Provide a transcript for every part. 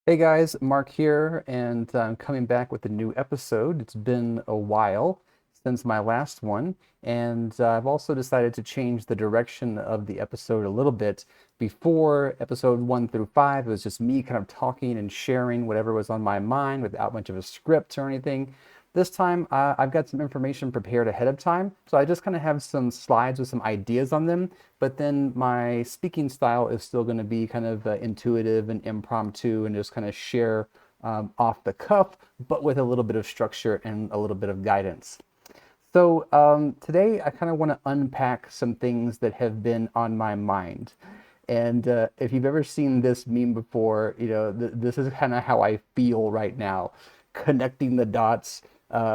Hey guys, Mark here, and I'm coming back with a new episode. It's been a while since my last one, and I've also decided to change the direction of the episode a little bit. Before episode 1 through 5, it was just me kind of talking and sharing whatever was on my mind without much of a script or anything. This time, I've got some information prepared ahead of time, so I just kind of have some slides with some ideas on them, but then my speaking style is still going to be kind of intuitive and impromptu and just kind of share off the cuff, but with a little bit of structure and a little bit of guidance. So today I kind of want to unpack some things that have been on my mind. And if you've ever seen this meme before, this is kind of how I feel right now, connecting the dots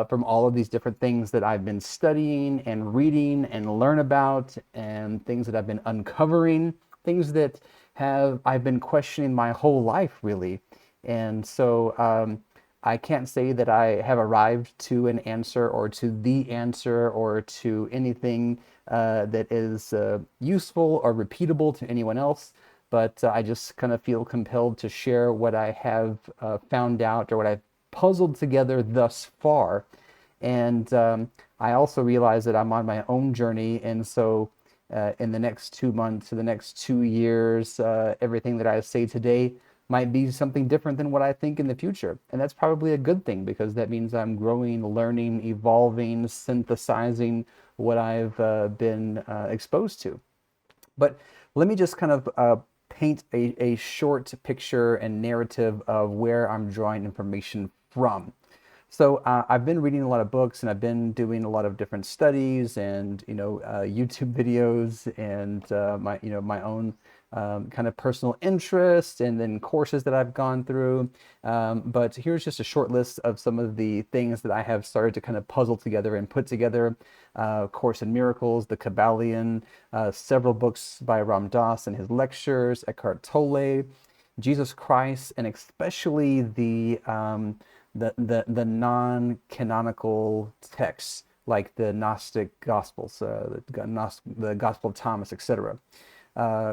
from all of these different things that I've been studying and reading and learn about, and things that I've been uncovering, things that have I've been questioning my whole life, really. And so I can't say that I have arrived to an answer or to the answer or to anything that is useful or repeatable to anyone else, but I just kind of feel compelled to share what I have found out or what I've puzzled together thus far. And I also realize that I'm on my own journey, and so in the next 2 months, or the next 2 years, everything that I say today might be something different than what I think in the future. And that's probably a good thing because that means I'm growing, learning, evolving, synthesizing what I've been exposed to. But let me just kind of paint a short picture and narrative of where I'm drawing information from. So I've been reading a lot of books, and I've been doing a lot of different studies and YouTube videos, and my own kind of personal interest, and then courses that I've gone through. But here's just a short list of some of the things that I have started to kind of puzzle together and put together. Course in Miracles, The Kabbalion, several books by Ram Dass and his lectures, Eckhart Tolle, Jesus Christ, and especially the non-canonical texts like the Gnostic Gospels, the Gospel of Thomas, etc.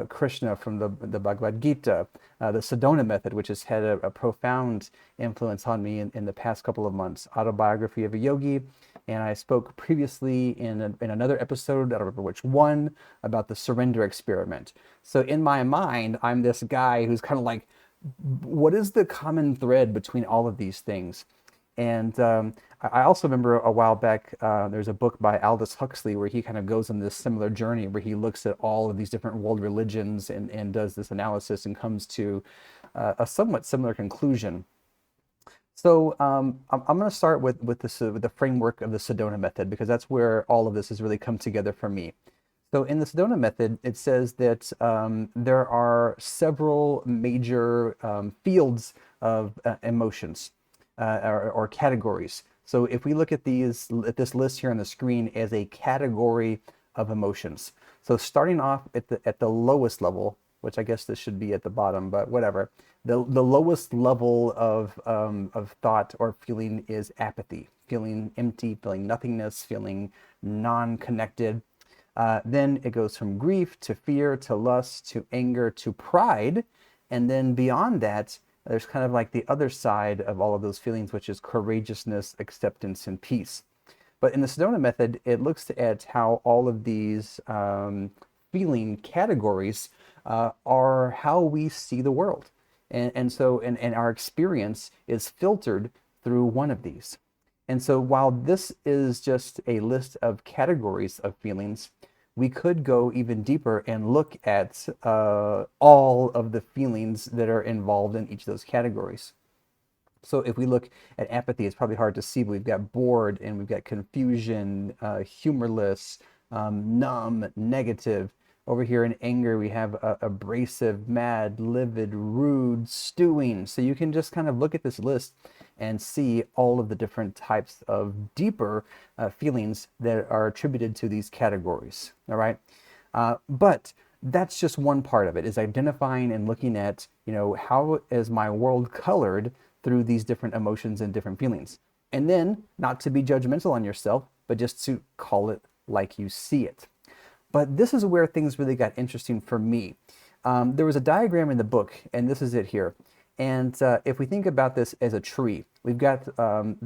Krishna from the Bhagavad Gita, the Sedona Method, which has had a profound influence on me in the past couple of months, Autobiography of a Yogi, and I spoke previously in another episode, I don't remember which one, about the surrender experiment. So in my mind, I'm this guy who's kind of like, what is the common thread between all of these things? And I also remember a while back, there's a book by Aldous Huxley where he kind of goes on this similar journey where he looks at all of these different world religions and does this analysis and comes to a somewhat similar conclusion. So I'm going to start with the framework of the Sedona Method because that's where all of this has really come together for me. So in the Sedona Method, it says that there are several major fields of emotions or categories. So if we look at this list here on the screen as a category of emotions. So starting off at the lowest level, which I guess this should be at the bottom, but whatever. The lowest level of thought or feeling is apathy, feeling empty, feeling nothingness, feeling non-connected. Then it goes from grief to fear to lust to anger to pride. And then beyond that, there's kind of like the other side of all of those feelings, which is courageousness, acceptance, and peace. But in the Sedona Method, it looks at how all of these feeling categories are how we see the world. And so and our experience is filtered through one of these. And so while this is just a list of categories of feelings, we could go even deeper and look at all of the feelings that are involved in each of those categories. So if we look at apathy, it's probably hard to see, but we've got bored and we've got confusion, humorless, numb, negative. Over here in anger, we have abrasive, mad, livid, rude, stewing. So you can just kind of look at this list and see all of the different types of deeper feelings that are attributed to these categories. All right. But that's just one part of it, is identifying and looking at, how is my world colored through these different emotions and different feelings. And then not to be judgmental on yourself, but just to call it like you see it. But this is where things really got interesting for me. There was a diagram in the book, and this is it here. And if we think about this as a tree, we've got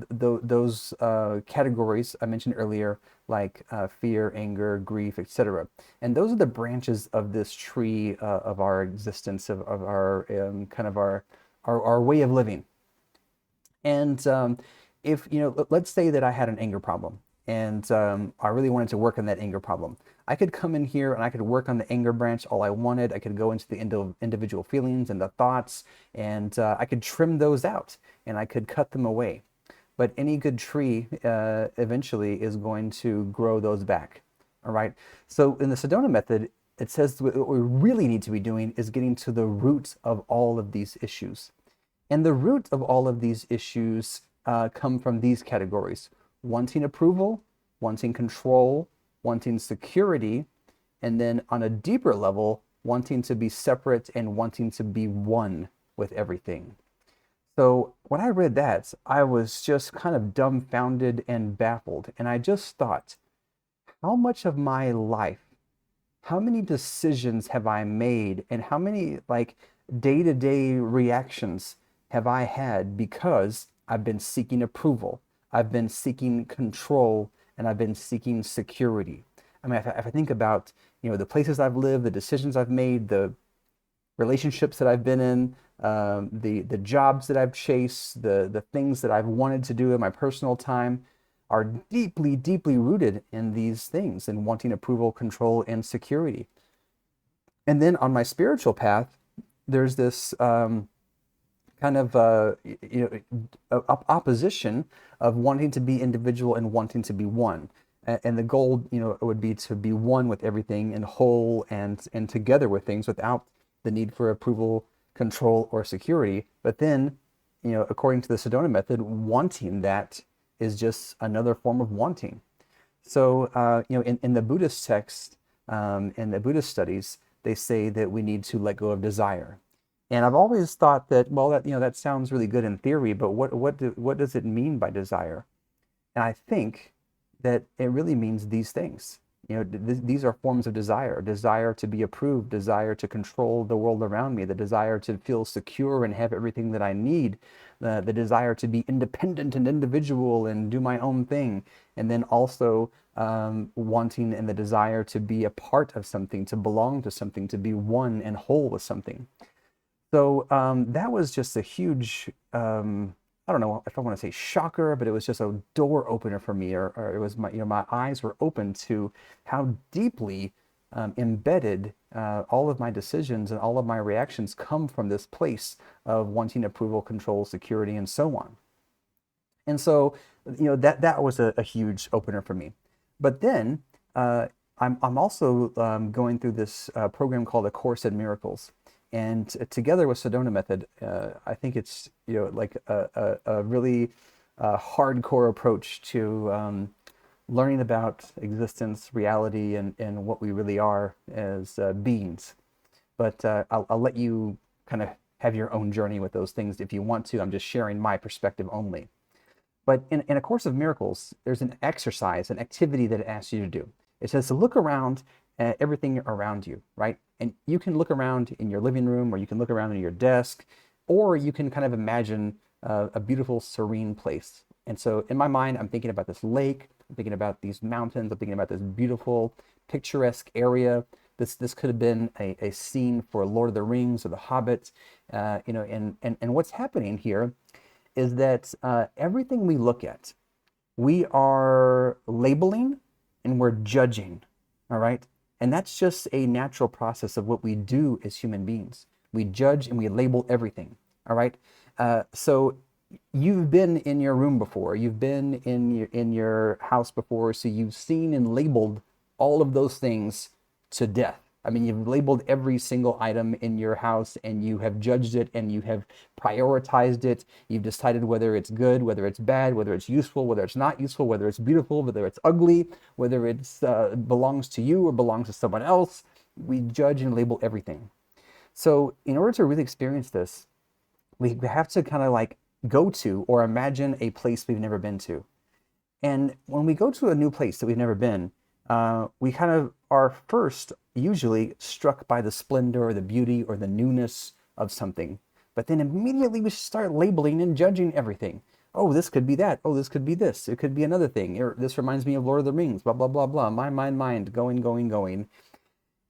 those categories I mentioned earlier, like fear, anger, grief, etc. And those are the branches of this tree of our existence, of our kind of our way of living. And if, let's say that I had an anger problem and I really wanted to work on that anger problem. I could come in here and I could work on the anger branch all I wanted. I could go into the individual feelings and the thoughts, and I could trim those out and I could cut them away. But any good tree eventually is going to grow those back. All right. So in the Sedona method, it says what we really need to be doing is getting to the root of all of these issues. And the root of all of these issues come from these categories: wanting approval, wanting control, wanting security, and then on a deeper level, wanting to be separate and wanting to be one with everything. So when I read that, I was just kind of dumbfounded and baffled. And I just thought, how much of my life, how many decisions have I made, and how many like day-to-day reactions have I had because I've been seeking approval, I've been seeking control, and I've been seeking security. I mean, if I think about, the places I've lived, the decisions I've made, the relationships that I've been in, the jobs that I've chased, the things that I've wanted to do in my personal time are deeply, deeply rooted in these things and wanting approval, control, and security. And then on my spiritual path, there's this kind of opposition of wanting to be individual and wanting to be one. And the goal, would be to be one with everything and whole and together with things without the need for approval, control, or security. But then, according to the Sedona method, wanting that is just another form of wanting. So, in the Buddhist text, in the Buddhist studies, they say that we need to let go of desire. And I've always thought that, well, that sounds really good in theory, but what does it mean by desire? And I think that it really means these things. These are forms of desire: desire to be approved, desire to control the world around me, the desire to feel secure and have everything that I need, the desire to be independent and individual and do my own thing, and then also wanting and the desire to be a part of something, to belong to something, to be one and whole with something. So that was just a huge, I don't know if I want to say shocker, but it was just a door opener for me, or it was my eyes were open to how deeply embedded all of my decisions and all of my reactions come from this place of wanting approval, control, security, and so on. And so, that was a huge opener for me. But then I'm also going through this program called A Course in Miracles. And together with Sedona Method, I think it's like a really hardcore approach to learning about existence, reality, and what we really are as beings. But I'll let you kind of have your own journey with those things if you want to. I'm just sharing my perspective only. But in A Course of Miracles, there's an exercise, an activity that it asks you to do. It says to look around at everything around you, right? And you can look around in your living room, or you can look around in your desk, or you can kind of imagine a beautiful, serene place. And so in my mind, I'm thinking about this lake, I'm thinking about these mountains, I'm thinking about this beautiful, picturesque area. This could have been a scene for Lord of the Rings or The Hobbit, and what's happening here is that everything we look at, we are labeling and we're judging, all right? And that's just a natural process of what we do as human beings. We judge and we label everything, all right? So you've been in your room before, you've been in your house before, so you've seen and labeled all of those things to death. I mean, you've labeled every single item in your house and you have judged it and you have prioritized it. You've decided whether it's good, whether it's bad, whether it's useful, whether it's not useful, whether it's beautiful, whether it's ugly, whether it belongs to you or belongs to someone else. We judge and label everything. So in order to really experience this, we have to kind of like go to or imagine a place we've never been to. And when we go to a new place that we've never been, we kind of are first usually struck by the splendor or the beauty or the newness of something. But then immediately we start labeling and judging everything. Oh, this could be that. Oh, this could be this. It could be another thing. Or this reminds me of Lord of the Rings, blah, blah, blah, blah. Mind, going, going, going.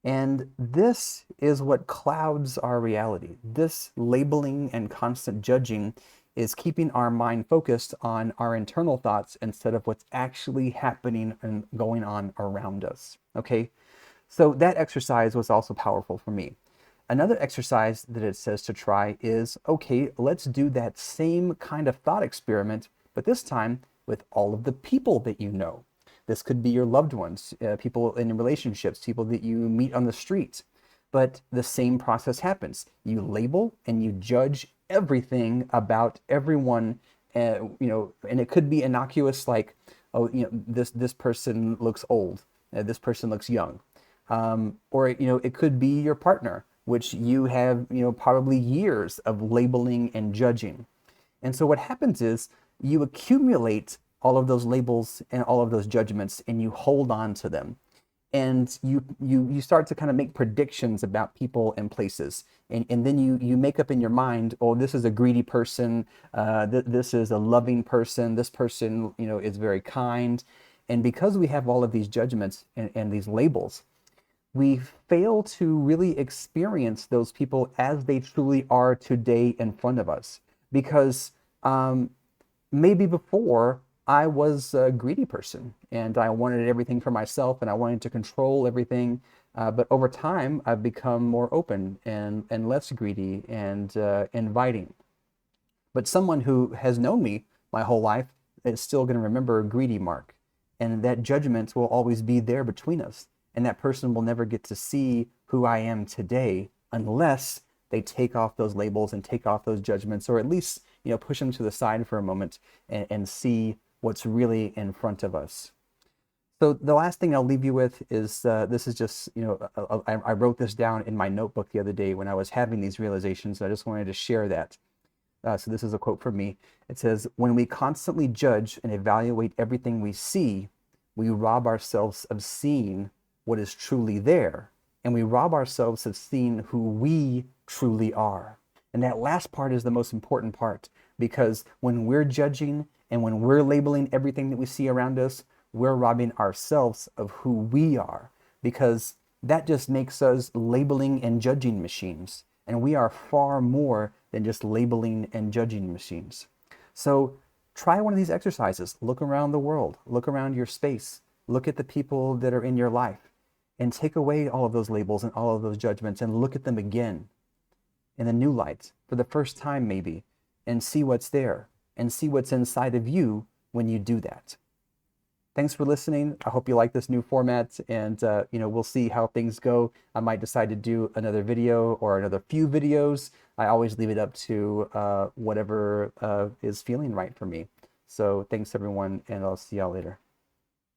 And this is what clouds our reality. This labeling and constant judging is keeping our mind focused on our internal thoughts instead of what's actually happening and going on around us. Okay? So that exercise was also powerful for me. Another exercise that it says to try is, okay, let's do that same kind of thought experiment, but this time with all of the people that you know. This could be your loved ones, people in relationships, people that you meet on the street. But the same process happens. You label and you judge everything about everyone, and it could be innocuous, like, oh, this person looks old, this person looks young, or it could be your partner, which you have probably years of labeling and judging. And so what happens is you accumulate all of those labels and all of those judgments, and you hold on to them. And you start to kind of make predictions about people and places. And then you make up in your mind, oh, this is a greedy person, this is a loving person, this person is very kind. And because we have all of these judgments and these labels, we fail to really experience those people as they truly are today in front of us. Because maybe before I was a greedy person and I wanted everything for myself and I wanted to control everything. But over time, I've become more open and less greedy and inviting. But someone who has known me my whole life is still going to remember a greedy mark. And that judgment will always be there between us. And that person will never get to see who I am today unless they take off those labels and take off those judgments, or at least push them to the side for a moment and see what's really in front of us. So the last thing I'll leave you with is this is just, I wrote this down in my notebook the other day when I was having these realizations. I just wanted to share that. So this is a quote from me. It says, "When we constantly judge and evaluate everything we see, we rob ourselves of seeing what is truly there, and we rob ourselves of seeing who we truly are." And that last part is the most important part, because when we're judging and when we're labeling everything that we see around us, we're robbing ourselves of who we are, because that just makes us labeling and judging machines. And we are far more than just labeling and judging machines. So try one of these exercises. Look around the world, look around your space, look at the people that are in your life, and take away all of those labels and all of those judgments and look at them again in a new light for the first time maybe, and see what's there and see what's inside of you when you do that. Thanks for listening. I hope you like this new format, and we'll see how things go. I might decide to do another video or another few videos. I always leave it up to whatever is feeling right for me. So thanks everyone, and I'll see y'all later.